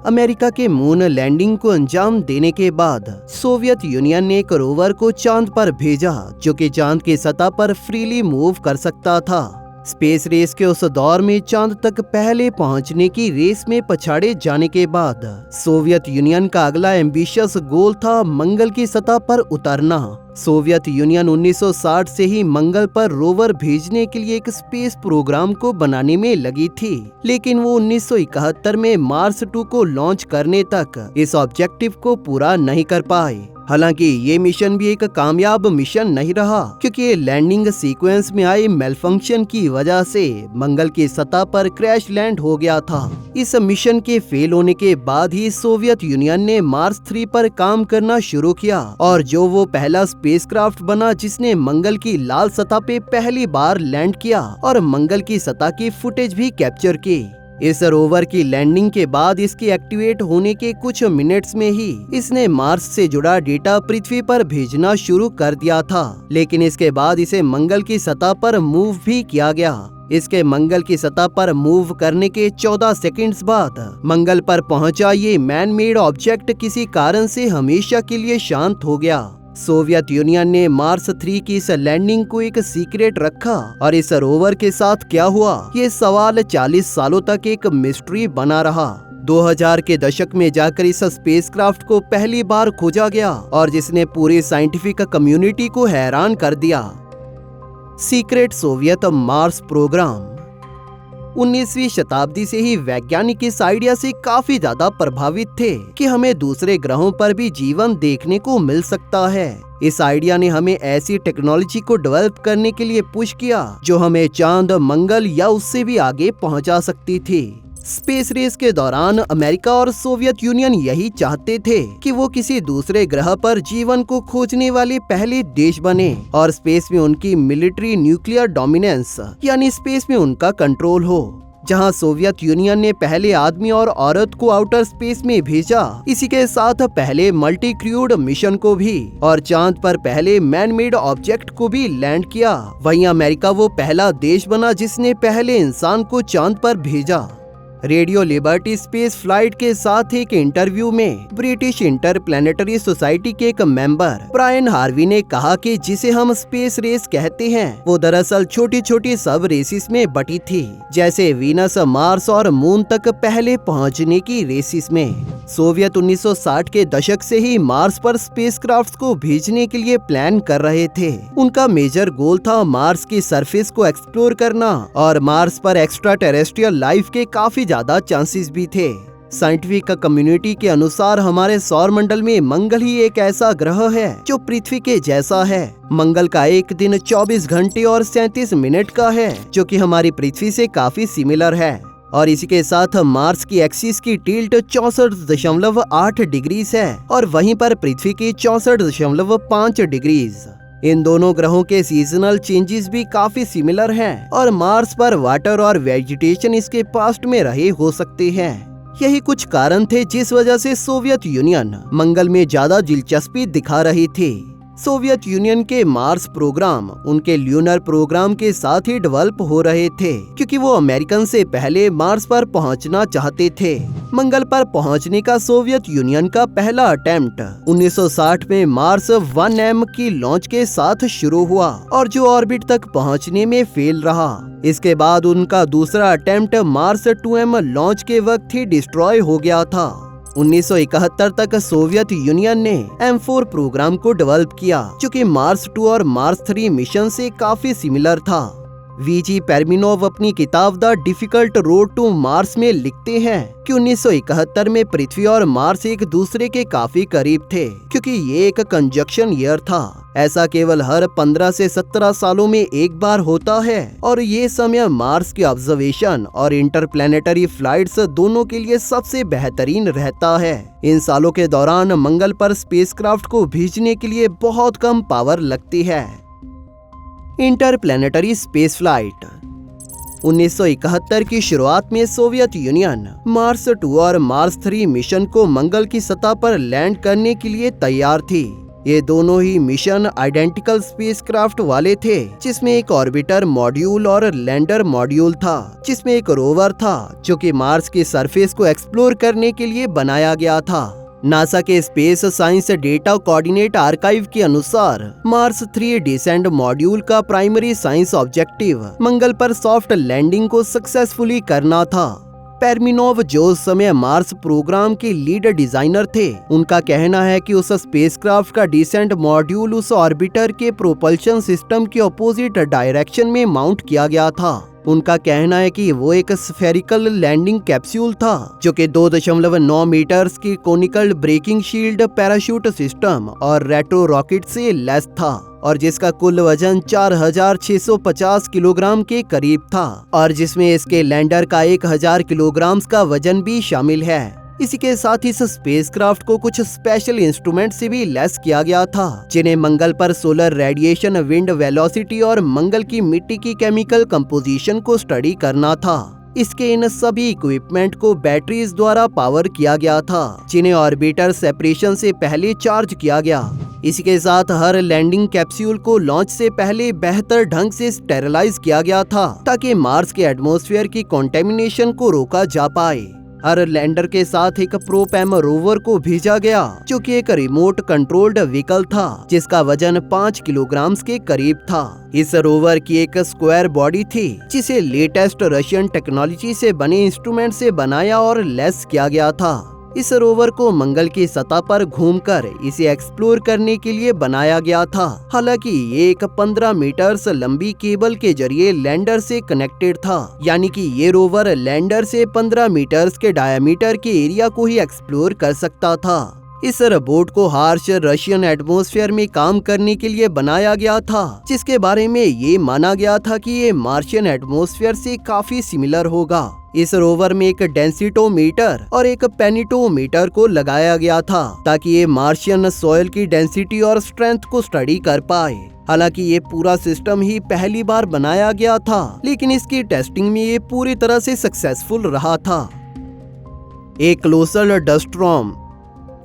America के moon landing को अंजाम देने के बाद सोवियत यूनियन ने एक रोवर को चांद पर भेजा, जो कि चांद की सतह पर फ्रीली मूव कर सकता था। स्पेस रेस के उस दौर में चांद तक पहले पहुंचने की रेस में पछाड़े जाने के बाद सोवियत यूनियन का अगला एम्बिशियस गोल था मंगल की सतह पर उतरना। सोवियत यूनियन 1960 से ही मंगल पर रोवर भेजने के लिए एक स्पेस प्रोग्राम को बनाने में लगी थी, लेकिन वो 1971 में मार्स 2 को लॉन्च करने तक इस ऑब्जेक्टिव को पूरा नहीं कर पाए। हालांकि ये मिशन भी एक कामयाब मिशन नहीं रहा, क्योंकि ये लैंडिंग सीक्वेंस में आई मेलफंक्शन की वजह से मंगल की सतह पर क्रैश लैंड हो गया था। इस मिशन के फेल होने के बाद ही सोवियत यूनियन ने मार्स 3 पर काम करना शुरू किया, और जो वो पहला स्पेसक्राफ्ट बना जिसने मंगल की लाल सतह पे पहली बार लैंड किया और मंगल की सतह की फुटेज भी कैप्चर की। इस रोवर की लैंडिंग के बाद इसके एक्टिवेट होने के कुछ मिनट्स में ही इसने मार्स से जुड़ा डेटा पृथ्वी पर भेजना शुरू कर दिया था, लेकिन इसके बाद इसे मंगल की सतह पर मूव भी किया गया। इसके मंगल की सतह पर मूव करने के 14 सेकंड्स बाद मंगल पर पहुंचा ये मैन मेड ऑब्जेक्ट किसी कारण से हमेशा के लिए शांत हो गया। सोवियत यूनियन ने मार्स 3 की इस लैंडिंग को एक सीक्रेट रखा, और इस रोवर के साथ क्या हुआ ये सवाल 40 सालों तक एक मिस्ट्री बना रहा। 2000 के दशक में जाकर इस स्पेसक्राफ्ट को पहली बार खोजा गया, और जिसने पूरी साइंटिफिक कम्युनिटी को हैरान कर दिया। Secret Soviet Mars programme. 19वीं शताब्दी से ही वैज्ञानिक इस आइडिया से काफी ज्यादा प्रभावित थे कि हमें दूसरे ग्रहों पर भी जीवन देखने को मिल सकता है। इस आइडिया ने हमें ऐसी टेक्नोलॉजी को डेवलप करने के लिए पुश किया जो हमें चांद, मंगल या उससे भी आगे पहुंचा सकती थी। स्पेस रेस के दौरान अमेरिका और सोवियत यूनियन यही चाहते थे कि वो किसी दूसरे ग्रह पर जीवन को खोजने वाले पहले देश बने, और स्पेस में उनकी मिलिट्री न्यूक्लियर डोमिनेंस यानी स्पेस में उनका कंट्रोल हो। जहां सोवियत यूनियन ने पहले आदमी और औरत को आउटर स्पेस में भेजा, इसी के साथ पहले मल्टी क्रूड मिशन को भी, और चांद पर पहले मैन मेड ऑब्जेक्ट को भी लैंड किया, वहीं अमेरिका वो पहला देश बना जिसने पहले इंसान को चांद पर भेजा। रेडियो लिबर्टी स्पेस फ्लाइट के साथ एक इंटरव्यू में ब्रिटिश इंटरप्लैनेटरी सोसाइटी के एक मेंबर ब्रायन हार्वी ने कहा कि जिसे हम स्पेस रेस कहते हैं वो दरअसल छोटी छोटी सब रेसिस में बटी थी, जैसे वीनस, मार्स और मून तक पहले पहुंचने की रेसिस में। सोवियत 1960 के दशक से ही मार्स पर स्पेसक्राफ्ट्स को भेजने के लिए प्लान कर रहे थे। उनका मेजर गोल था मार्स की सरफेस को एक्सप्लोर करना, और मार्स पर एक्स्ट्रा टेरेस्ट्रियल लाइफ के काफी ज्यादा चांसेस भी थे। साइंटिफिक कम्युनिटी के अनुसार हमारे सौर मंडल में मंगल ही एक ऐसा ग्रह है जो पृथ्वी के जैसा है। मंगल का एक दिन 24 घंटे और 37 मिनट का है, जो कि हमारी पृथ्वी से काफी सिमिलर है। और इसी के साथ मार्स की एक्सिस की टिल्ट 64.8 डिग्रीज है, और वहीं पर पृथ्वी की 64.5 डिग्रीज। इन दोनों ग्रहों के सीजनल चेंजेस भी काफी सिमिलर हैं, और मार्स पर वाटर और वेजिटेशन इसके पास्ट में रहे हो सकते हैं। यही कुछ कारण थे जिस वजह से सोवियत यूनियन मंगल में ज्यादा दिलचस्पी दिखा रही थी। सोवियत यूनियन के मार्स प्रोग्राम उनके ल्यूनर प्रोग्राम के साथ ही डेवलप हो रहे थे, क्योंकि वो अमेरिकन से पहले मार्स पर पहुंचना चाहते थे। मंगल पर पहुंचने का सोवियत यूनियन का पहला अटेम्प्ट 1960 में मार्स 1M की लॉन्च के साथ शुरू हुआ, और जो ऑर्बिट तक पहुंचने में फेल रहा। इसके बाद उनका दूसरा अटेम्प्ट मार्स 2M लॉन्च के वक्त ही डिस्ट्रॉय हो गया था। 1971 तक सोवियत यूनियन ने M4 प्रोग्राम को डेवलप किया, जो कि मार्स 2 और मार्स 3 मिशन से काफी सिमिलर था। वीजी पेरमिनोव अपनी किताब the difficult road to Mars में लिखते हैं कि 1971 में पृथ्वी और मार्स एक दूसरे के काफी करीब थे, क्योंकि ये एक कंजक्शन ईयर था। ऐसा केवल हर 15 से 17 सालों में एक बार होता है, और ये समय मार्स के ऑब्जर्वेशन और इंटरप्लैनेटरी फ्लाइट्स दोनों के लिए सबसे बेहतरीन रहता है। इन सालों के दौरान मंगल पर स्पेसक्राफ्ट को भेजने के लिए बहुत कम पावर लगती है। Interplanetary space flight. 1971 की शुरुआत में सोवियत यूनियन मार्स 2 और मार्स 3 मिशन को मंगल की सतह पर लैंड करने के लिए तैयार थी। ये दोनों ही मिशन आइडेंटिकल स्पेसक्राफ्ट वाले थे, जिसमें एक ऑर्बिटर मॉड्यूल और लैंडर मॉड्यूल था, जिसमें एक रोवर था जो कि मार्स के सरफेस को एक्सप्लोर करने के लिए बनाया गया था। नासा के space science data coordinate archive के अनुसार मार्स 3 डिसेंट मॉड्यूल का प्राइमरी साइंस ऑब्जेक्टिव मंगल पर सॉफ्ट लैंडिंग को सक्सेसफुली करना था। पेरमिनोव जो उस समय मार्स प्रोग्राम के लीड डिजाइनर थे, उनका कहना है कि उस स्पेसक्राफ्ट का डिसेंट मॉड्यूल उस ऑर्बिटर के प्रोपल्शन सिस्टम के अपोजिट डायरेक्शन में माउंट किया गया था। उनका कहना है कि वो एक स्फेरिकल लैंडिंग कैप्सूल था जो कि 2.9 मीटर्स की conical braking shield, parachute system और रेट्रो रॉकेट से लैस था और जिसका कुल वजन 4650 किलोग्राम के करीब था और जिसमें इसके लैंडर का 1000 किलोग्राम का वजन भी शामिल है। इसी के साथ इस स्पेसक्राफ्ट को कुछ स्पेशल इंस्ट्रूमेंट से भी लैस किया गया था, जिन्हें मंगल पर सोलर रेडिएशन, विंड वेलोसिटी और मंगल की मिट्टी की केमिकल कंपोजिशन को स्टडी करना था। इसके इन सभी इक्विपमेंट को बैटरीज द्वारा पावर किया गया था, जिन्हें ऑर्बिटर सेपरेशन से पहले चार्ज किया गया। इसी के साथ हर लैंडिंग कैप्सूल को लॉन्च से पहले बेहतर ढंग से स्टेरिलाइज किया गया था, ताकि मार्स के एटमॉस्फेयर की कंटेमिनेशन को रोका जा पाए। हर लैंडर के साथ एक प्रोपैम रोवर को भेजा गया, जो कि एक रिमोट कंट्रोल्ड व्हीकल था, जिसका वजन 5 किलोग्राम के करीब था। इस रोवर की एक स्क्वायर बॉडी थी, जिसे लेटेस्ट रशियन टेक्नोलॉजी से बने इंस्ट्रूमेंट से बनाया और लैस किया गया था। इस रोवर को मंगल की सतह पर घूमकर इसे एक्सप्लोर करने के लिए बनाया गया था। हालांकि ये एक 15 मीटर्स लंबी केबल के जरिए लैंडर से कनेक्टेड था, यानी कि ये रोवर लैंडर से 15 मीटर्स के डायमीटर के एरिया को ही एक्सप्लोर कर सकता था। इस रोबोट को हार्श रशियन एटमॉस्फेयर में काम करने के लिए बनाया गया था, जिसके बारे में ये माना गया था कि ये मार्शियन एटमॉस्फेयर से काफी सिमिलर होगा। इस रोवर में एक डेंसिटोमीटर और एक पेनिटोमीटर को लगाया गया था, ताकि ये मार्शियन सॉइल की डेंसिटी और स्ट्रेंथ को स्टडी कर पाए। हालांकि ये पूरा सिस्टम ही पहली बार बनाया गया था, लेकिन इसकी टेस्टिंग में ये पूरी तरह से सक्सेसफुल रहा था। एक कोलोसल डस्टस्टॉर्म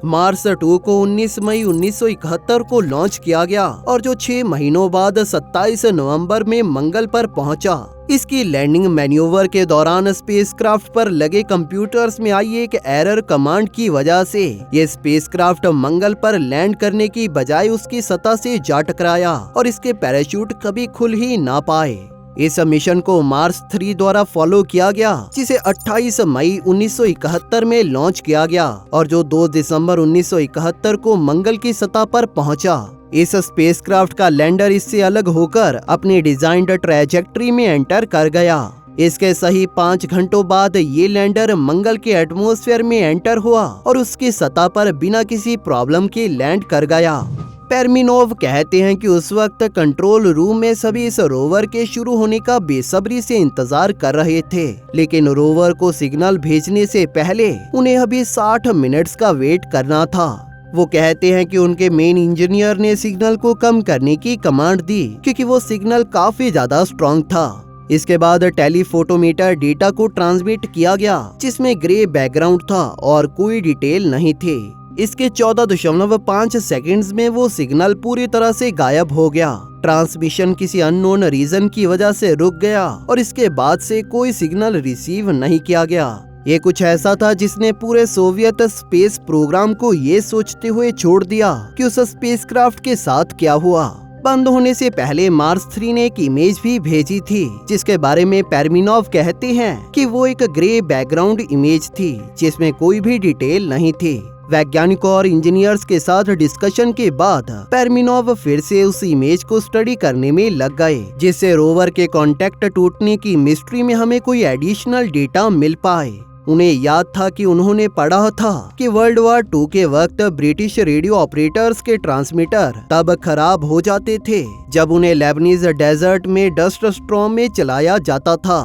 मार्स 2 को 19 मई 1971 को लॉन्च किया गया और जो 6 महीनों बाद 27 नवंबर में मंगल पर पहुंचा। इसकी लैंडिंग मैन्यूवर के दौरान स्पेसक्राफ्ट पर लगे कंप्यूटर्स में आई एक एरर कमांड की वजह से ये स्पेसक्राफ्ट मंगल पर लैंड करने की बजाय उसकी सतह से जा टकराया और इसके पैराशूट कभी खुल ही ना पाए। इस मिशन को मार्स 3 द्वारा फॉलो किया गया, जिसे 28 मई 1971 में लॉन्च किया गया और जो 2 दिसंबर 1971 को मंगल की सतह पर पहुंचा। इस स्पेसक्राफ्ट का लैंडर इससे अलग होकर अपनी डिजाइन्ड ट्रैजेक्टरी में एंटर कर गया। इसके सही 5 घंटों बाद ये लैंडर मंगल के एटमॉस्फेयर में एंटर हुआ और उसकी सतह पर बिना किसी प्रॉब्लम के लैंड कर गया। पेरमिनोव कहते हैं कि उस वक्त कंट्रोल रूम में सभी इस रोवर के शुरू होने का बेसब्री से इंतजार कर रहे थे, लेकिन रोवर को सिग्नल भेजने से पहले उन्हें अभी 60 मिनट्स का वेट करना था। वो कहते हैं कि उनके मेन इंजीनियर ने सिग्नल को कम करने की कमांड दी, क्योंकि वो सिग्नल काफी ज्यादा स्ट्रॉन्ग था। इसके बाद टेलीफोटोमीटर डेटा को ट्रांसमिट किया गया, जिसमें ग्रे बैकग्राउंड था और कोई डिटेल नहीं थे। इसके 14.5 सेकंड्स में वो सिग्नल पूरी तरह से गायब हो गया। ट्रांसमिशन किसी अननोन रीजन की वजह से रुक गया और इसके बाद से कोई सिग्नल रिसीव नहीं किया गया। ये कुछ ऐसा था जिसने पूरे सोवियत स्पेस प्रोग्राम को ये सोचते हुए छोड़ दिया कि उस स्पेसक्राफ्ट के साथ क्या हुआ। बंद होने से पहले मार्स 3 ने एक इमेज भी भेजी थी, जिसके बारे में पेरमिनोव कहते हैं कि वो एक ग्रे बैकग्राउंड इमेज थी, जिसमें कोई भी डिटेल नहीं थी। वैज्ञानिकों और इंजीनियर्स के साथ डिस्कशन के बाद पेरमिनोव फिर से उस इमेज को स्टडी करने में लग गए, जिससे रोवर के कांटेक्ट टूटने की मिस्ट्री में हमें कोई एडिशनल डेटा मिल पाए। उन्हें याद था कि उन्होंने पढ़ा था कि वर्ल्ड वॉर 2 के वक्त ब्रिटिश रेडियो ऑपरेटर्स के ट्रांसमीटर तब खराब हो जाते थे जब उन्हें लेबनीज डेजर्ट में डस्ट स्टॉर्म में चलाया जाता था।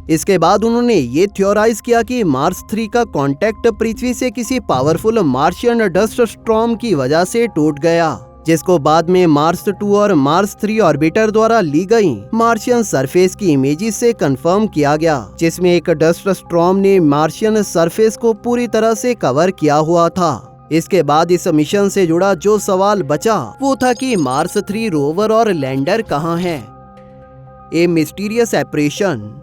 इसके बाद उन्होंने ये थ्योराइज किया कि मार्स 3 का कांटेक्ट पृथ्वी से किसी पावरफुल मार्शियन डस्ट स्टॉर्म की वजह से टूट गया, जिसको बाद में मार्स 2 और मार्स 3 ऑर्बिटर द्वारा ली गई मार्शियन सरफेस की इमेजेस से कंफर्म किया गया, जिसमें एक डस्ट स्टॉर्म ने मार्शियन सरफेस को पूरी तरह से कवर किया हुआ था। इसके बाद इस मिशन से जुड़ा जो सवाल बचा वो था कि मार्स 3 रोवर और लैंडर कहाँ हैं? ए मिस्टीरियस ऑपरेशन।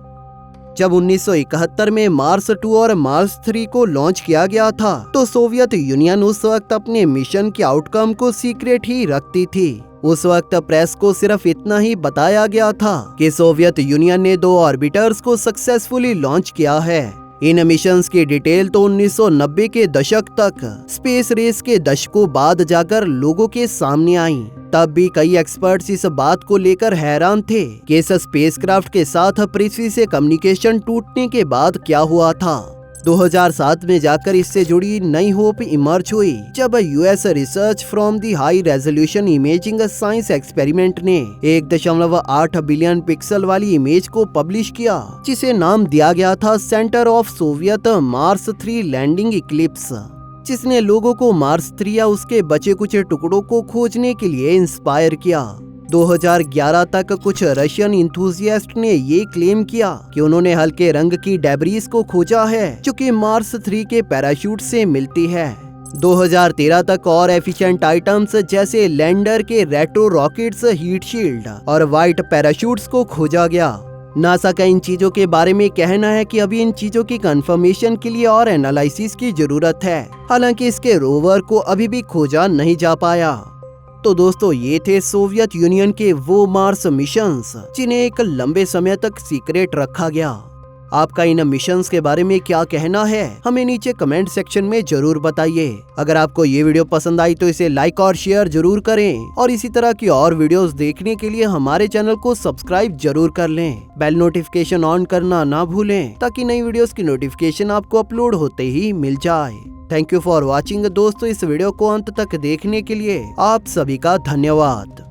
जब 1971 में मार्स 2 और मार्स 3 को लॉन्च किया गया था तो सोवियत यूनियन उस वक्त अपने मिशन के आउटकम को सीक्रेट ही रखती थी। उस वक्त प्रेस को सिर्फ इतना ही बताया गया था कि सोवियत यूनियन ने 2 ऑर्बिटर्स को सक्सेसफुली लॉन्च किया है। इन मिशंस की डिटेल तो 1990 के दशक तक स्पेस रेस के दशकों बाद जाकर लोगों के सामने आई। तब भी कई एक्सपर्ट्स इस बात को लेकर हैरान थे कि इस स्पेसक्राफ्ट के साथ पृथ्वी से कम्युनिकेशन टूटने के बाद क्या हुआ था। 2007 में जाकर इससे जुड़ी नई होप इमर्ज हुई जब US research from the high resolution imaging science experiment ने 1.8 बिलियन पिक्सल वाली इमेज को पब्लिश किया, जिसे नाम दिया गया था centre of Soviet Mars 3 landing eclipse, जिसने लोगों को मार्स 3 या उसके बचे कुछ टुकड़ों को खोजने के लिए इंस्पायर किया। 2011 तक कुछ रशियन इंथुजियास्ट ने ये क्लेम किया कि उन्होंने हल्के रंग की डेब्रीज को खोजा है जो कि मार्स 3 के पैराशूट से मिलती है। 2013 तक और एफिशिएंट आइटम्स जैसे लैंडर के रेट्रो रॉकेट्स, हीट शील्ड और व्हाइट पैराशूट्स को खोजा गया। नासा का इन चीजों के बारे में कहना है कि अभी इन चीजों की कंफर्मेशन के लिए और एनालिसिस की जरूरत है, हालांकि इसके रोवर को अभी भी खोजा नहीं जा पाया। तो दोस्तों, ये थे सोवियत यूनियन के वो मार्स मिशंस जिन्हें एक लंबे समय तक सीक्रेट रखा गया। आपका इन मिशंस के बारे में क्या कहना है, हमें नीचे कमेंट सेक्शन में जरूर बताइए। अगर आपको ये वीडियो पसंद आई तो इसे लाइक और शेयर जरूर करें और इसी तरह की और वीडियोस देखने के लिए हमारे चैनल को सब्सक्राइब जरूर कर लें। बेल नोटिफिकेशन ऑन करना ना भूलें ताकि नई वीडियोस की नोटिफिकेशन आपको अपलोड होते ही मिल जाए। थैंक यू फॉर वॉचिंग दोस्तों। इस वीडियो को अंत तक देखने के लिए आप सभी का धन्यवाद।